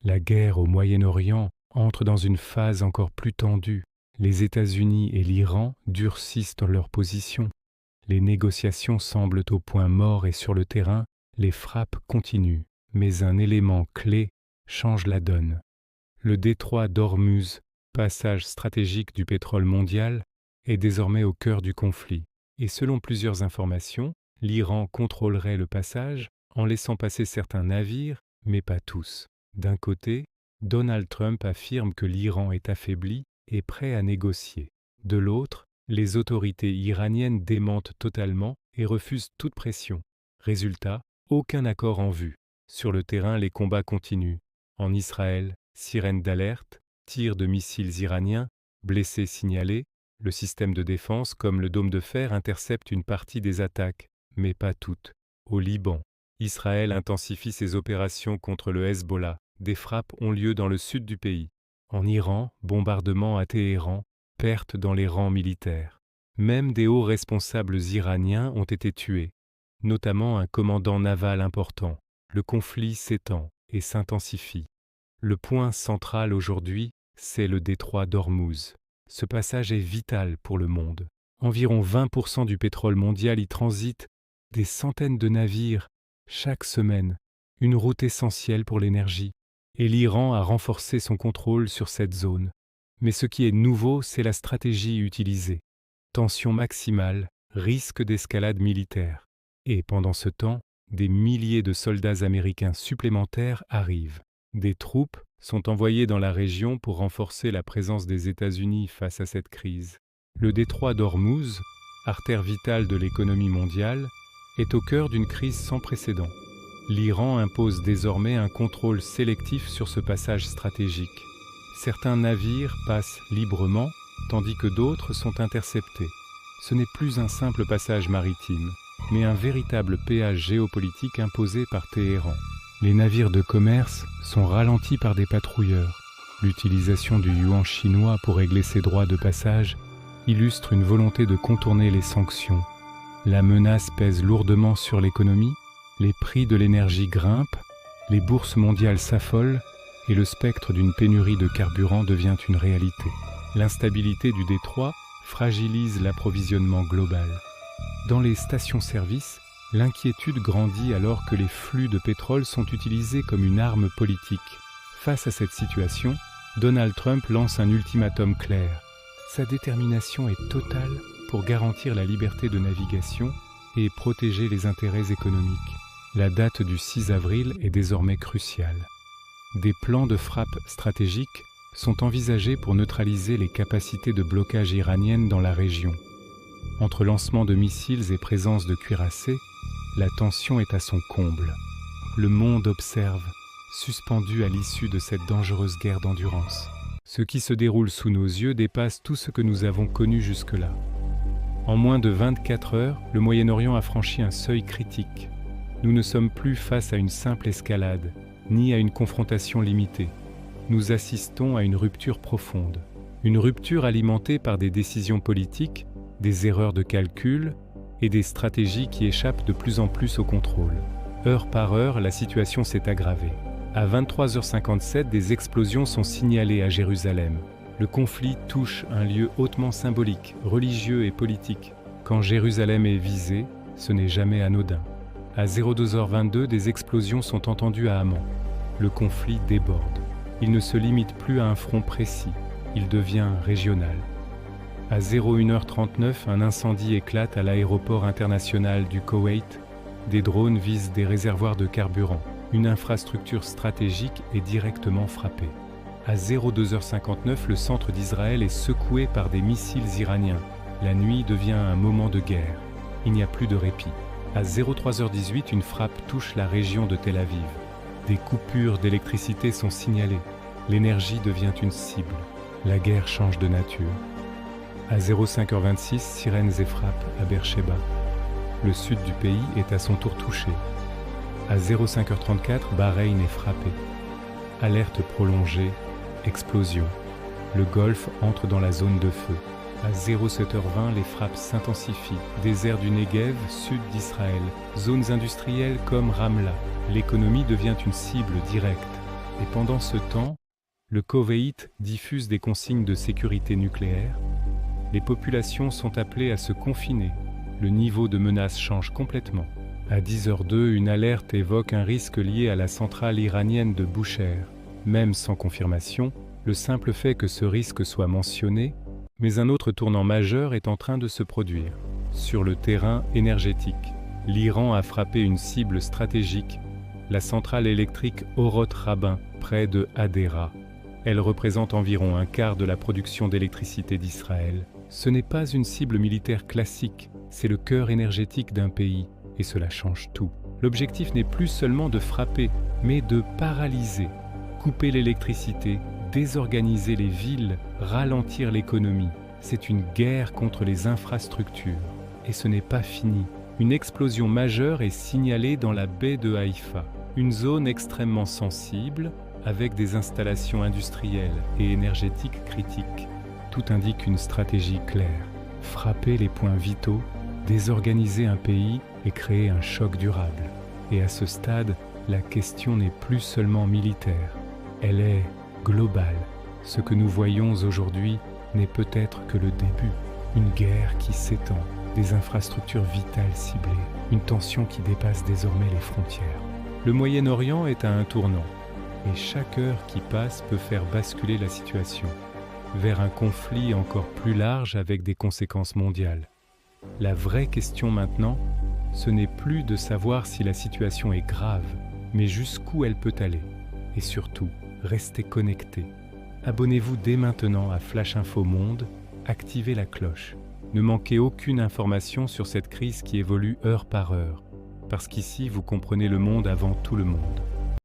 La guerre au Moyen-Orient entre dans une phase encore plus tendue. Les États-Unis et l'Iran durcissent leur position. Les négociations semblent au point mort et sur le terrain, les frappes continuent. Mais un élément clé change la donne. Le détroit d'Ormuz, passage stratégique du pétrole mondial, est désormais au cœur du conflit. Et selon plusieurs informations, l'Iran contrôlerait le passage en laissant passer certains navires, mais pas tous. D'un côté, Donald Trump affirme que l'Iran est affaibli et prêt à négocier. De l'autre, les autorités iraniennes démentent totalement et refusent toute pression. Résultat, aucun accord en vue. Sur le terrain, les combats continuent. En Israël, sirène d'alerte, tirs de missiles iraniens, blessés signalés, le système de défense comme le dôme de fer intercepte une partie des attaques, mais pas toutes. Au Liban, Israël intensifie ses opérations contre le Hezbollah. Des frappes ont lieu dans le sud du pays. En Iran, bombardement à Téhéran, pertes dans les rangs militaires. Même des hauts responsables iraniens ont été tués, notamment un commandant naval important. Le conflit s'étend et s'intensifie. Le point central aujourd'hui, c'est le détroit d'Ormuz. Ce passage est vital pour le monde. Environ 20% du pétrole mondial y transite, des centaines de navires chaque semaine, une route essentielle pour l'énergie. Et l'Iran a renforcé son contrôle sur cette zone. Mais ce qui est nouveau, c'est la stratégie utilisée. Tension maximale, risque d'escalade militaire. Et pendant ce temps, des milliers de soldats américains supplémentaires arrivent. Des troupes sont envoyées dans la région pour renforcer la présence des États-Unis face à cette crise. Le détroit d'Ormuz, artère vitale de l'économie mondiale, est au cœur d'une crise sans précédent. L'Iran impose désormais un contrôle sélectif sur ce passage stratégique. Certains navires passent librement, tandis que d'autres sont interceptés. Ce n'est plus un simple passage maritime, mais un véritable péage géopolitique imposé par Téhéran. Les navires de commerce sont ralentis par des patrouilleurs. L'utilisation du yuan chinois pour régler ses droits de passage illustre une volonté de contourner les sanctions. La menace pèse lourdement sur l'économie, les prix de l'énergie grimpent, les bourses mondiales s'affolent et le spectre d'une pénurie de carburant devient une réalité. L'instabilité du détroit fragilise l'approvisionnement global. Dans les stations-service, l'inquiétude grandit alors que les flux de pétrole sont utilisés comme une arme politique. Face à cette situation, Donald Trump lance un ultimatum clair. Sa détermination est totale pour garantir la liberté de navigation et protéger les intérêts économiques. La date du 6 avril est désormais cruciale. Des plans de frappe stratégiques sont envisagés pour neutraliser les capacités de blocage iraniennes dans la région. Entre lancement de missiles et présence de cuirassés, la tension est à son comble. Le monde observe, suspendu à l'issue de cette dangereuse guerre d'endurance. Ce qui se déroule sous nos yeux dépasse tout ce que nous avons connu jusque-là. En moins de 24 heures, le Moyen-Orient a franchi un seuil critique. Nous ne sommes plus face à une simple escalade, ni à une confrontation limitée. Nous assistons à une rupture profonde. Une rupture alimentée par des décisions politiques, des erreurs de calcul et des stratégies qui échappent de plus en plus au contrôle. Heure par heure, la situation s'est aggravée. À 23h57, des explosions sont signalées à Jérusalem. Le conflit touche un lieu hautement symbolique, religieux et politique. Quand Jérusalem est visée, ce n'est jamais anodin. À 02h22, des explosions sont entendues à Amman. Le conflit déborde. Il ne se limite plus à un front précis, il devient régional. À 01h39, un incendie éclate à l'aéroport international du Koweït. Des drones visent des réservoirs de carburant. Une infrastructure stratégique est directement frappée. À 02h59, le centre d'Israël est secoué par des missiles iraniens. La nuit devient un moment de guerre. Il n'y a plus de répit. À 03h18, une frappe touche la région de Tel Aviv. Des coupures d'électricité sont signalées. L'énergie devient une cible. La guerre change de nature. À 05h26, sirènes et frappes à Beersheba. Le sud du pays est à son tour touché. À 05h34, Bahreïn est frappé. Alerte prolongée, explosion. Le Golfe entre dans la zone de feu. À 07h20, les frappes s'intensifient. Désert du Negev, sud d'Israël. Zones industrielles comme Ramla. L'économie devient une cible directe. Et pendant ce temps, le Koweït diffuse des consignes de sécurité nucléaire. Les populations sont appelées à se confiner. Le niveau de menace change complètement. À 10h02, une alerte évoque un risque lié à la centrale iranienne de Bushehr. Même sans confirmation, le simple fait que ce risque soit mentionné, mais un autre tournant majeur est en train de se produire. Sur le terrain énergétique, l'Iran a frappé une cible stratégique, la centrale électrique Oroth Rabin, près de Hadera. Elle représente environ un quart de la production d'électricité d'Israël. Ce n'est pas une cible militaire classique, c'est le cœur énergétique d'un pays, et cela change tout. L'objectif n'est plus seulement de frapper, mais de paralyser, couper l'électricité, désorganiser les villes, ralentir l'économie. C'est une guerre contre les infrastructures. Et ce n'est pas fini. Une explosion majeure est signalée dans la baie de Haïfa, une zone extrêmement sensible, avec des installations industrielles et énergétiques critiques. Tout indique une stratégie claire. Frapper les points vitaux, désorganiser un pays et créer un choc durable. Et à ce stade, la question n'est plus seulement militaire. Elle est globale. Ce que nous voyons aujourd'hui n'est peut-être que le début. Une guerre qui s'étend, des infrastructures vitales ciblées, une tension qui dépasse désormais les frontières. Le Moyen-Orient est à un tournant. Et chaque heure qui passe peut faire basculer la situation vers un conflit encore plus large avec des conséquences mondiales. La vraie question maintenant, ce n'est plus de savoir si la situation est grave, mais jusqu'où elle peut aller. Et surtout, restez connectés. Abonnez-vous dès maintenant à Flash Info Monde, activez la cloche. Ne manquez aucune information sur cette crise qui évolue heure par heure, parce qu'ici vous comprenez le monde avant tout le monde.